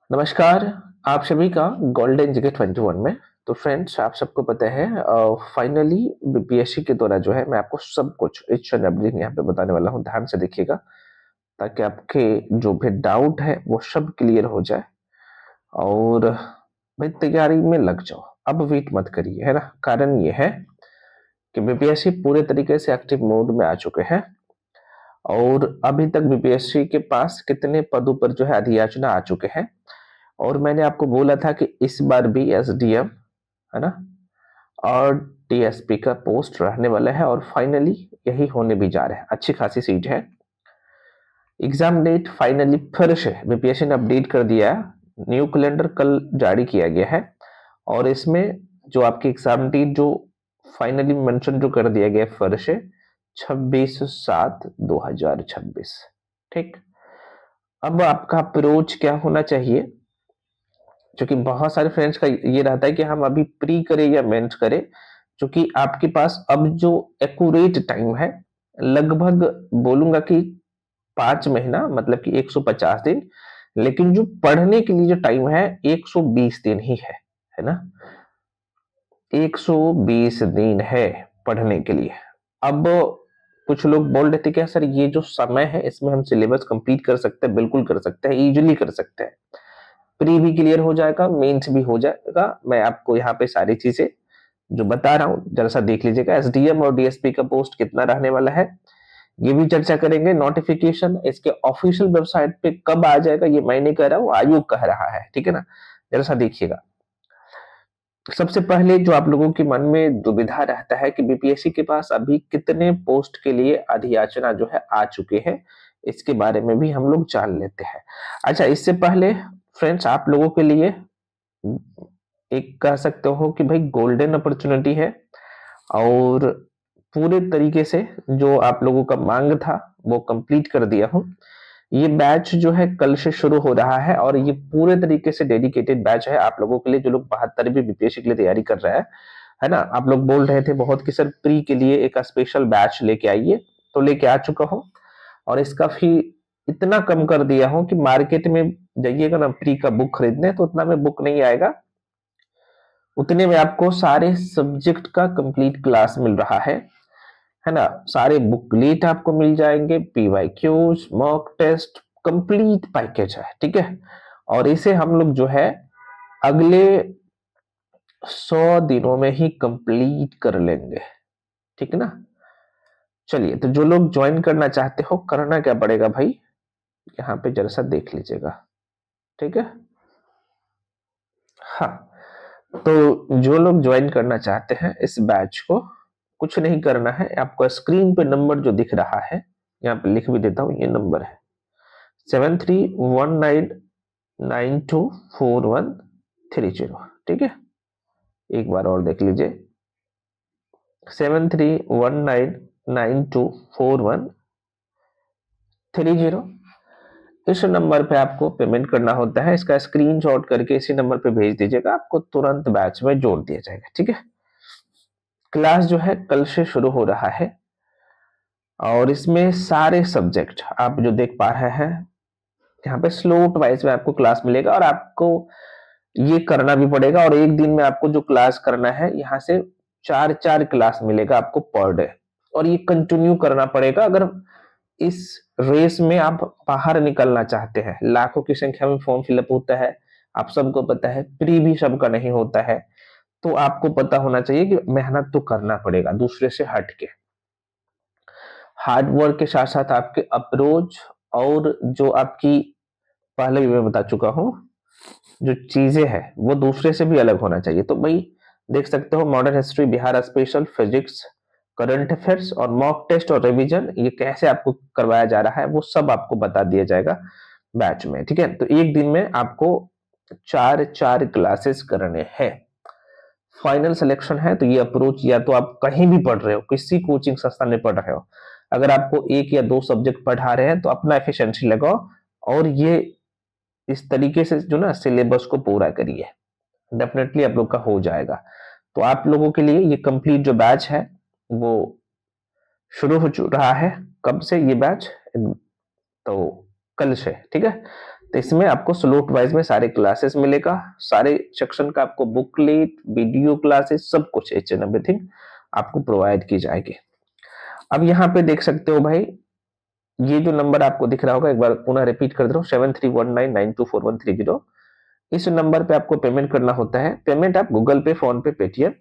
नमस्कार, आप सभी का गोल्डन जीके 21 में। तो फ्रेंड्स, आप सबको पता है फाइनली बीपीएससी के द्वारा जो है मैं आपको सब कुछ ईच एंड एवरीथिंग यहाँ पे बताने वाला हूँ। ध्यान से देखिएगा ताकि आपके जो भी डाउट है वो सब क्लियर हो जाए और भाई तैयारी में लग जाओ। अब वेट मत करिए, है ना। कारण ये है कि बीपीएससी पूरे तरीके से एक्टिव मोड में आ चुके हैं और अभी तक बीपीएससी के पास कितने पदों पर जो है अधियाचना आ चुके हैं। और मैंने आपको बोला था कि इस बार भी एसडीएम, है ना, और डीएसपी का पोस्ट रहने वाला है और फाइनली यही होने भी जा रहा है। अच्छी खासी सीट है। एग्जाम डेट फाइनली फिर से बीपीएससी ने अपडेट कर दिया है। न्यू कैलेंडर कल जारी किया गया है और इसमें जो आपकी एग्जाम डेट जो फाइनली मेंशन जो कर दिया गया है फिर से 26/7/2026। ठीक। अब आपका अप्रोच क्या होना चाहिए, क्योंकि बहुत सारे फ्रेंड्स का ये रहता है कि हम अभी प्री करें या मेंस करें, क्योंकि आपके पास अब जो एक्यूरेट टाइम है लगभग बोलूंगा कि 5 महीना, मतलब कि 150 दिन। लेकिन जो पढ़ने के लिए जो टाइम है 120 दिन ही है ना। 120 दिन है पढ़ने के लिए। अब कुछ लोग बोल रहे थे कि सर ये जो समय है इसमें हम सिलेबस कंप्लीट कर सकते हैं। बिल्कुल कर सकते हैं, इजीली कर सकते हैं। प्री भी क्लियर हो जाएगा, मेंस भी हो जाएगा। मैं आपको यहाँ पे सारी चीजें जो बता रहा हूँ जरा सा देख लीजिएगा। एसडीएम और डीएसपी का पोस्ट कितना रहने वाला है ये भी चर्चा करेंगे। नोटिफिकेशन इसके ऑफिशियल वेबसाइट पे कब आ जाएगा ये मैं नहीं कह रहा हूँ, आयोग कह रहा है, ठीक है ना। जरा सा देखिएगा। सबसे पहले जो आप लोगों के मन में दुविधा रहता है कि बीपीएससी के पास अभी कितने पोस्ट के लिए अधियाचना जो है आ चुके हैं, इसके बारे में भी हम लोग जान लेते हैं। अच्छा, इससे पहले फ्रेंड्स आप लोगों के लिए एक कह सकते हो कि भाई गोल्डन अपॉर्चुनिटी है और पूरे तरीके से जो आप लोगों का मांग था वो कंप्लीट कर दिया हूं। ये बैच जो है कल से शुरू हो रहा है और ये पूरे तरीके से डेडिकेटेड बैच है आप लोगों के लिए जो लोग 72वीं बीपीएससी के लिए तैयारी कर रहे हैं, है ना। आप लोग बोल रहे थे बहुत कि सर प्री के लिए एक स्पेशल बैच लेके आइए, तो लेके आ चुका हूं। और इसका फी इतना कम कर दिया हूं कि मार्केट में जाइएगा ना प्री का बुक खरीदने तो उतना में बुक नहीं आएगा। उतने में आपको सारे सब्जेक्ट का कंप्लीट क्लास मिल रहा है ना। सारे बुकलेट आपको मिल जाएंगे, PYQs, mock test, complete package है, ठीक है। और इसे हम लोग जो है अगले 100 दिनों में ही कंप्लीट कर लेंगे, ठीक है ना। चलिए, तो जो लोग ज्वाइन करना चाहते हो करना क्या पड़ेगा भाई, यहाँ पे जरा सा देख लीजिएगा, ठीक है। हाँ, तो जो लोग ज्वाइन करना चाहते हैं इस बैच को, कुछ नहीं करना है। आपको स्क्रीन पे नंबर जो दिख रहा है यहाँ पे लिख भी देता हूँ, ये नंबर है 7319924130, ठीक है। एक बार और देख लीजिए, 7319924130। इस नंबर पे आपको पेमेंट करना होता है। इसका स्क्रीनशॉट करके इसी नंबर पे भेज दीजिएगा, आपको तुरंत बैच में जोड़ दिया जाएगा, ठीक है। क्लास जो है कल से शुरू हो रहा है और इसमें सारे सब्जेक्ट आप जो देख पा रहे हैं यहाँ पे स्लॉट वाइज में आपको क्लास मिलेगा और आपको ये करना भी पड़ेगा। और एक दिन में आपको जो क्लास करना है यहाँ से 4-4 क्लास मिलेगा आपको पर डे, और ये कंटिन्यू करना पड़ेगा अगर इस रेस में आप बाहर निकलना चाहते हैं। लाखों की संख्या में फॉर्म फिलअप होता है, आप सबको पता है। प्री भी सबका नहीं होता है, तो आपको पता होना चाहिए कि मेहनत तो करना पड़ेगा दूसरे से हट के। हार्ड वर्क के साथ साथ आपके अप्रोच और जो आपकी, पहले भी मैं बता चुका हूं, जो चीजें हैं वो दूसरे से भी अलग होना चाहिए। तो भाई देख सकते हो, modern history, Bihar special, physics, current affairs और मॉक टेस्ट और रिवीजन, ये कैसे आपको करवाया जा रहा है वो सब आपको बता दिया जाएगा बैच में, ठीक है। तो एक दिन में आपको 4-4 क्लासेस करने हैं। फाइनल सिलेक्शन है तो ये अप्रोच, या तो आप कहीं भी पढ़ रहे हो, किसी कोचिंग संस्थान में पढ़ रहे हो, अगर आपको एक या दो सब्जेक्ट पढ़ा रहे हैं तो अपना एफिशिएंसी लगाओ और ये इस तरीके से जो ना सिलेबस को पूरा करिए, डेफिनेटली आप लोग का हो जाएगा। तो आप लोगों के लिए ये कंप्लीट जो बैच है वो शुरू हो रहा है। कब से ये बैच, तो कल से, ठीक है। तो इसमें आपको स्लॉट वाइज में सारे क्लासेस मिलेगा, सारे सेक्शन का आपको बुकलेट, वीडियो क्लासेस, सब कुछ एच एंड एवरीथिंग आपको प्रोवाइड की जाएगी। अब यहाँ पे देख सकते हो भाई, ये जो नंबर आपको दिख रहा होगा, एक बार पुनः रिपीट कर दे रहा हूँ, 7319924130। इस नंबर पे आपको पेमेंट करना होता है। पेमेंट आप गूगल पे, फोन पे, पेटीएम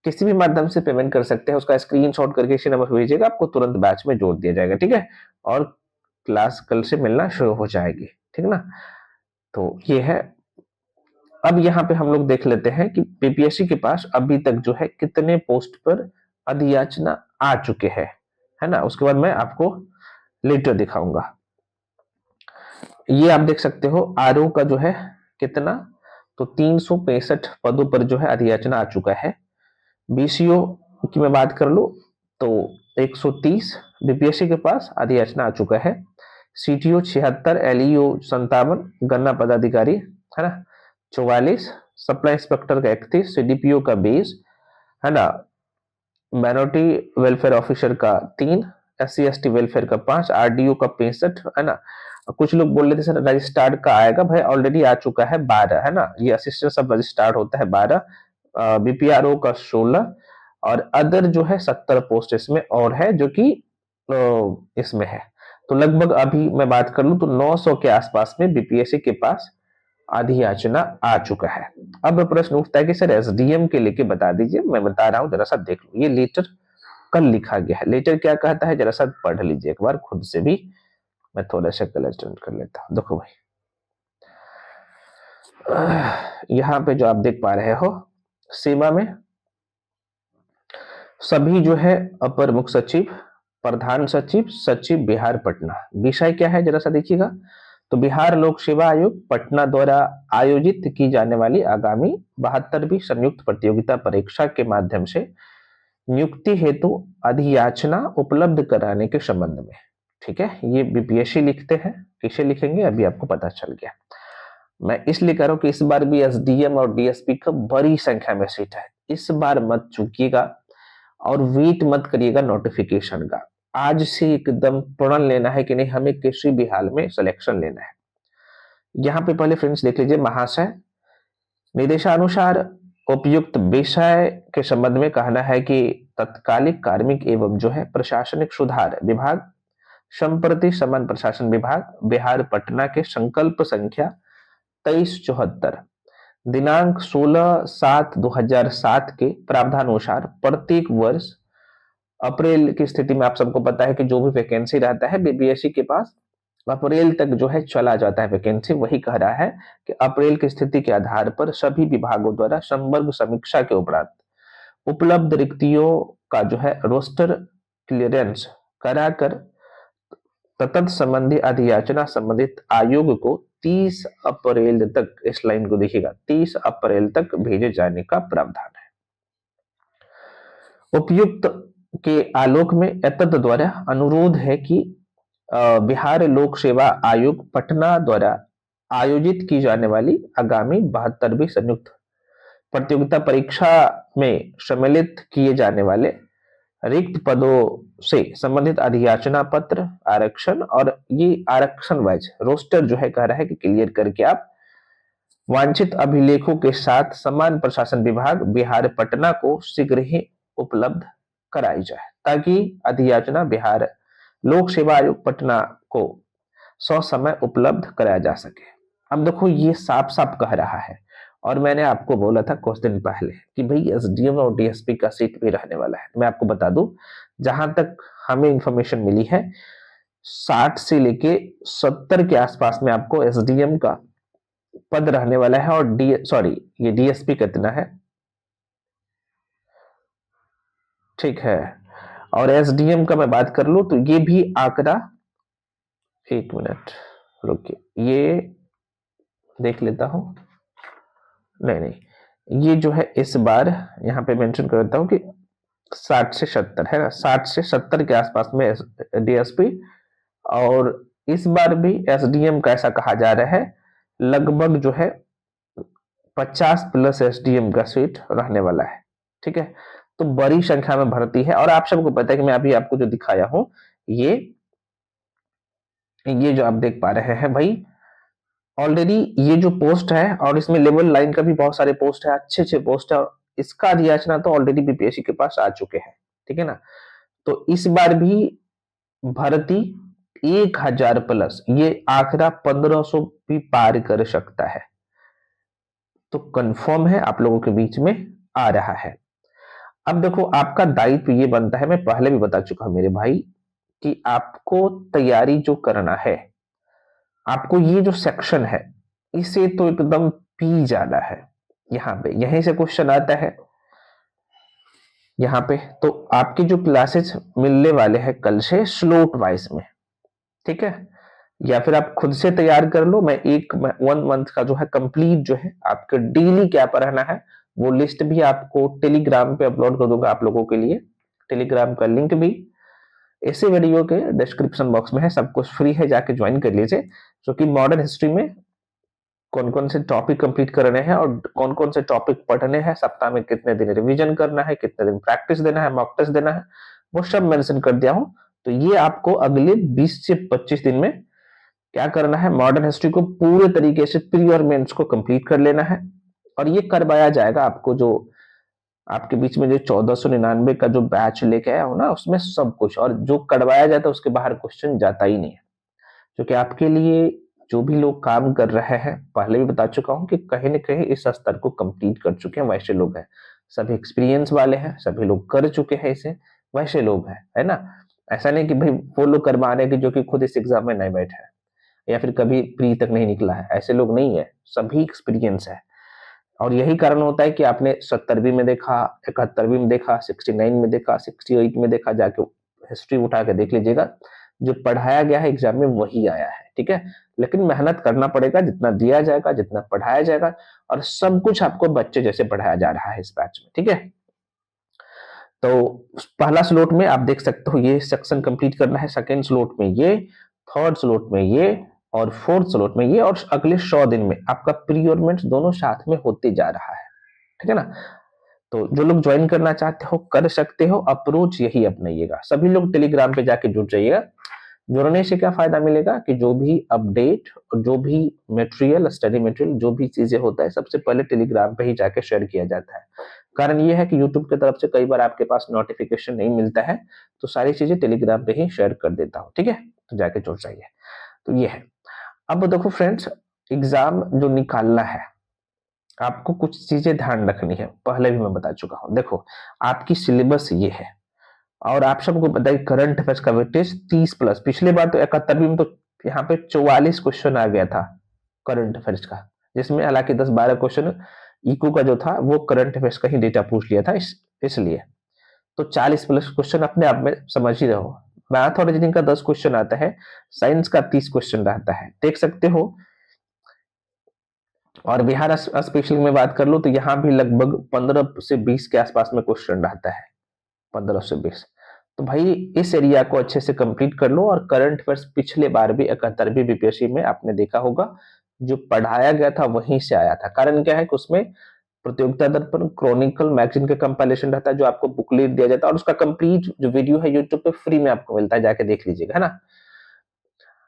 किसी भी माध्यम से पेमेंट कर सकते हैं। उसका स्क्रीनशॉट करके इसी नंबर पर भेजिएगा, आपको तुरंत बैच में जोड़ दिया जाएगा, ठीक है। और क्लास कल से मिलना शुरू हो जाएगी, ठीक है ना। तो ये है। अब यहाँ पे हम लोग देख लेते हैं कि बीपीएससी के पास अभी तक जो है कितने पोस्ट पर अधियाचना आ चुके हैं, है ना। उसके बाद मैं आपको लेटर दिखाऊंगा। ये आप देख सकते हो आरओ का जो है कितना, तो 365 पदों पर जो है अधियाचना आ चुका है। बीसीओ की मैं बात कर लूं तो 130 बीपीएससी के पास अधियाचना आ चुका है। सीटीओ 76, एलईओ 57, गन्ना पदाधिकारी है ना 44, सप्लाई इंस्पेक्टर का 31, सीडीपीओ का 20, है ना, माइनॉरिटी वेलफेयर ऑफिसर का 3, SC/ST वेलफेयर का 5, आरडीओ का 65, है ना। कुछ लोग बोल रहे थे सर रजिस्ट्रार्ड का आएगा, भाई ऑलरेडी आ चुका है 12, है ना। ये असिस्टेंट सब रजिस्ट्रार्ड होता है 12, बीपीआरओ का 16 और अदर जो है 70 पोस्ट इसमें और है जो कि इसमें है। तो लगभग अभी मैं बात कर लूं तो 900 के आसपास में बीपीएससी के पास अधियाचना आ चुका है। अब प्रश्न उठता है कि सर एसडीएम के लेके बता दीजिए। मैं बता रहा हूं, जरा सा देख लो, ये लेटर कल लिखा गया है। लेटर क्या कहता है जरा सा पढ़ लीजिए एक बार खुद से भी। मैं थोड़ा सा कलर चेंज कर लेता हूं। देखो भाई, यहाँ पे जो आप देख पा रहे हो, सेवा में सभी जो है अपर मुख्य सचिव, प्रधान सचिव, सचिव बिहार पटना। विषय क्या है जरा सा देखिएगा, तो बिहार लोक सेवा आयोग पटना द्वारा आयोजित की जाने वाली आगामी 72वीं संयुक्त प्रतियोगिता परीक्षा के माध्यम से नियुक्ति हेतु अधियाचना उपलब्ध कराने के संबंध में। ठीक है, ये बीपीएससी लिखते हैं, किसे लिखेंगे अभी आपको पता चल गया। मैं इसलिए कह रहा हूं कि इस बार भी एसडीएम और डीएसपी का बड़ी संख्या में सीट है, इस बार मत चूकिएगा और वेट मत करिएगा नोटिफिकेशन का। आज से एकदम प्रण लेना है कि नहीं, हमें किसी भी हाल में सिलेक्शन लेना है। यहाँ पे पहले फ्रेंड्स देख लीजिए, महाशय निर्देशानुसार उपयुक्त विषय के संबंध में कहना है कि तत्कालिक कार्मिक एवं जो है प्रशासनिक सुधार विभाग, संप्रति समान प्रशासन विभाग, बिहार पटना के संकल्प संख्या 2374 दिनांक 16/7/2007 के प्रावधानुसार प्रत्येक वर्ष अप्रैल की स्थिति में आप सबको पता है कि जो भी वैकेंसी रहता है बीपीएससी के पास अप्रैल तक जो है चला जाता है वैकेंसी। वही कह रहा है कि अप्रैल की स्थिति के आधार पर सभी विभागों द्वारा संवर्ग समीक्षा के उपरांत उपलब्ध रिक्तियों का जो है रोस्टर क्लियरेंस कराकर तत्त संबंधी अधियाचना संबंधित आयोग को 30 अप्रैल तक, इस लाइन को देखिएगा, 30 अप्रैल तक भेजे जाने का प्रावधान है। उपयुक्त के आलोक में एतद द्वारा अनुरोध है कि बिहार लोक सेवा आयोग पटना द्वारा आयोजित की जाने वाली आगामी 72वीं संयुक्त प्रतियोगिता परीक्षा में सम्मिलित किए जाने वाले रिक्त पदों से संबंधित अधियाचना पत्र, आरक्षण, और ये आरक्षण वाइज रोस्टर जो है कह रहा है कि क्लियर करके आप वांछित अभिलेखों के साथ समान प्रशासन विभाग बिहार पटना को शीघ्र ही उपलब्ध कराई जाए, ताकि अधियाचना बिहार लोक सेवा आयोग पटना को समय उपलब्ध कराया जा सके। अब देखो ये साफ साफ कह रहा है, और मैंने आपको बोला था कुछ दिन पहले कि भाई एसडीएम और डीएसपी का सीट भी रहने वाला है। मैं आपको बता दूं, जहां तक हमें इंफॉर्मेशन मिली है 60 से लेके 70 के आसपास में आपको एसडीएम का पद रहने वाला है, और ये डीएसपी कितना है, ठीक है। और एसडीएम का मैं बात कर लूं तो ये भी आंकड़ा, एक मिनट रुकिए, ये देख लेता हूं। नहीं, ये जो है इस बार यहाँ पे मेंशन कर देता हूं कि 60 से 70 है ना, 60 से 70 के आसपास में डीएसपी। और इस बार भी एसडीएम का ऐसा कहा जा रहा है लगभग जो है 50 प्लस एसडीएम का सीट रहने वाला है, ठीक है। तो बड़ी संख्या में भर्ती है, और आप सबको पता है कि मैं अभी आपको जो दिखाया हूं ये जो आप देख पा रहे हैं भाई, ऑलरेडी ये जो पोस्ट है, और इसमें लेवल लाइन का भी बहुत सारे पोस्ट है, अच्छे अच्छे पोस्ट है, और इसका याचना तो ऑलरेडी बीपीएससी के पास आ चुके हैं, ठीक है ना। तो इस बार भी भर्ती 1000 प्लस, ये आंकड़ा 1500 भी पार कर सकता है, तो कंफर्म है आप लोगों के बीच में आ रहा है। अब देखो, आपका दायित्व ये बनता है, मैं पहले भी बता चुका हूं मेरे भाई, कि आपको तैयारी जो करना है, आपको ये जो सेक्शन है इसे तो एकदम पी जाना है। यहाँ पे यहीं से क्वेश्चन आता है, यहाँ पे तो आपके जो क्लासेस मिलने वाले हैं कल से स्लोट वाइज में, ठीक है, या फिर आप खुद से तैयार कर लो। मैं 1 मंथ का जो है कंप्लीट जो है आपके डेली क्या पढ़ना है वो लिस्ट भी आपको टेलीग्राम पे अपलोड कर दूंगा आप लोगों के लिए। टेलीग्राम का लिंक भी इसी वीडियो के डिस्क्रिप्शन बॉक्स में है, सब कुछ फ्री है, जाके ज्वाइन कर लीजिए। क्योंकि मॉडर्न हिस्ट्री में कौन कौन से टॉपिक कंप्लीट करने हैं और कौन कौन से टॉपिक पढ़ने हैं, सप्ताह में कितने दिन रिवीजन करना है, कितने दिन प्रैक्टिस देना है, मॉक टेस्ट देना है, वो सब मेंशन कर दिया हूं। तो ये आपको अगले 20 से 25 दिन में क्या करना है, मॉडर्न हिस्ट्री को पूरे तरीके से प्री और मेंस को कंप्लीट कर लेना है। और ये करवाया जाएगा आपको, जो आपके बीच में जो 1499 का जो बैच लेके आया हो ना, उसमें सब कुछ, और जो करवाया जाता है उसके बाहर क्वेश्चन जाता ही नहीं है। क्योंकि आपके लिए जो भी लोग काम कर रहे हैं, पहले भी बता चुका हूं कि कहीं ना कहीं इस स्तर को कंप्लीट कर चुके हैं वैसे लोग हैं, सभी एक्सपीरियंस वाले हैं, सभी लोग कर चुके हैं इसे, वैसे लोग हैं, है ना। ऐसा नहीं कि भाई वो लोग करवा रहे हैं कि जो कि खुद इस एग्जाम में नहीं बैठे हैं या फिर कभी प्री तक नहीं निकला है, ऐसे लोग नहीं है, सभी एक्सपीरियंस है। और यही कारण होता है कि आपने 70वीं में देखा, 71वीं में देखा, 69 में देखा, 68 में देखा, जाके हिस्ट्री उठा के देख लीजिएगा, जो पढ़ाया गया है एग्जाम में वही आया है, ठीक है। लेकिन मेहनत करना पड़ेगा, जितना दिया जाएगा, जितना पढ़ाया जाएगा, और सब कुछ आपको बच्चे जैसे पढ़ाया जा रहा है इस बैच में, ठीक है। तो पहला स्लॉट में आप देख सकते हो ये सेक्शन कंप्लीट करना है, सेकेंड स्लॉट में ये, थर्ड स्लॉट में ये, और फोर्थ स्लॉट में ये, और अगले 100 दिन में आपका प्री और मेंस दोनों साथ में होते जा रहा है, ठीक है ना। तो जो लोग ज्वाइन करना चाहते हो कर सकते हो, अप्रोच यही अपनाइएगा, सभी लोग टेलीग्राम पे जाके जुड़ जाइएगा। जुड़ने से क्या फायदा मिलेगा कि जो भी अपडेट और जो भी मटेरियल, स्टडी मटेरियल, जो भी चीजें होता है सबसे पहले टेलीग्राम पे ही जाके शेयर किया जाता है। कारण ये है कि यूट्यूब की तरफ से कई बार आपके पास नोटिफिकेशन नहीं मिलता है, तो सारी चीजें टेलीग्राम पे ही शेयर कर देता हूँ, ठीक है। तो जाके जुड़ जाइए। तो ये है। अब देखो फ्रेंड्स, एग्जाम जो निकालना है आपको कुछ चीजें ध्यान रखनी है, पहले भी मैं बता चुका हूं। देखो, आपकी सिलेबस ये है, और आप सबको पता है करंट अफेयर्स का वेटेज 30 प्लस, पिछले बार तो 71वीं में तो यहाँ पे 44 क्वेश्चन आ गया था करंट अफेयर्स का, जिसमें हालांकि 10-12 क्वेश्चन इको का जो था वो करंट अफेयर्स का ही डेटा पूछ लिया था, इसलिए तो 40 प्लस क्वेश्चन अपने आप में समझ ही रहो। मैथ और रीजनिंग का 10 क्वेश्चन आता है, साइंस का 30 क्वेश्चन रहता है, देख सकते हो। और बिहार स्पेशल में बात कर लो तो यहाँ भी लगभग 15 से 20 के आसपास में क्वेश्चन रहता है, 15 से 20। तो भाई इस एरिया को अच्छे से कंप्लीट कर लो। और करंट अफेयर्स पिछले बार भी 71वीं बीपीएससी में आपने देखा होगा, जो पढ़ाया गया था वहीं से आया था। कारण क्या है कि उसमें प्रतियोगिता दर्पण क्रॉनिकल मैगजीन का कंपाइलेशन रहता है, जो आपको बुकलेट दिया जाता है, और उसका कंप्लीट जो वीडियो है यूट्यूब पे फ्री में आपको मिलता है, जाके देख लीजिएगा, है ना।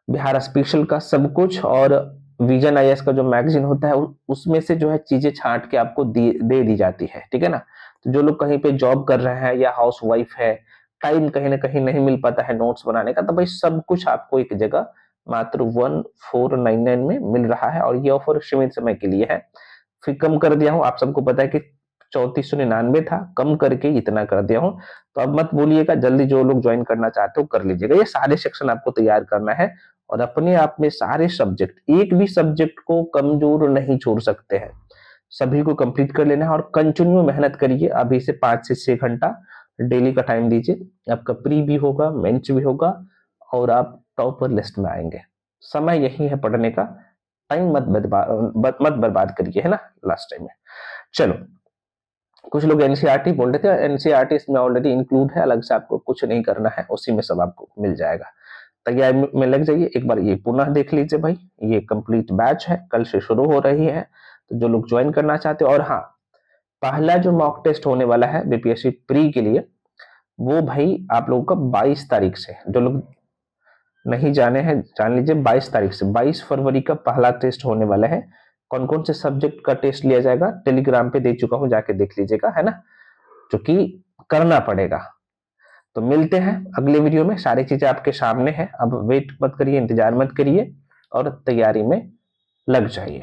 बिहार स्पेशल का सब कुछ, और विजन आईएएस का जो मैगजीन होता है उसमें से जो है चीजें छांट के आपको दे दी जाती है, ठीक है ना। तो जो लोग कहीं पे जॉब कर रहे हैं या हाउस वाइफ है, टाइम कहीं ना कहीं नहीं मिल पाता है नोट्स बनाने का, तो भाई सब कुछ आपको एक जगह मात्र 1499 में मिल रहा है। और ये ऑफर सीमित समय के लिए है, फिर कम कर दिया हूँ। आप सबको पता है कि 3499 था, कम करके इतना कर दिया हूँ। तो अब मत बोलिएगा, जल्दी जो लोग ज्वाइन करना चाहते हो कर लीजिएगा। ये सारे सेक्शन आपको तैयार करना है, और अपने आप में सारे सब्जेक्ट, एक भी सब्जेक्ट को कमजोर नहीं छोड़ सकते हैं, सभी को कंप्लीट कर लेना है। और कंटिन्यू मेहनत करिए, अभी से 5 से 6 घंटा डेली का टाइम दीजिए, आपका प्री भी होगा, मेंस भी होगा, और आप टॉपर लिस्ट में आएंगे। समय यही है पढ़ने का, टाइम मत बर्बाद करिए, है ना, लास्ट टाइम में। चलो, कुछ लोग एनसीईआरटी बोल रहे थे, एनसीईआरटी इसमें ऑलरेडी इंक्लूड है, अलग से आपको कुछ नहीं करना है, उसी में सब आपको मिल जाएगा। तैयारी में लग जाइए। एक बार ये पुनः देख लीजिए भाई, ये कंप्लीट बैच है, कल से शुरू हो रही है, तो जो लोग ज्वाइन करना चाहते हो। और हाँ, पहला जो मॉक टेस्ट होने वाला है बीपीएससी प्री के लिए, वो भाई आप लोगों का 22 तारीख से, जो लोग नहीं जाने हैं जान लीजिए 22 तारीख से 22 फरवरी का पहला टेस्ट होने वाला है। कौन कौन से सब्जेक्ट का टेस्ट लिया जाएगा टेलीग्राम पे दे चुका हूं, जाके देख लीजिएगा, है ना, जो कि करना पड़ेगा। तो मिलते हैं अगले वीडियो में, सारी चीजें आपके सामने है, अब वेट मत करिए, इंतजार मत करिए और तैयारी में लग जाइए।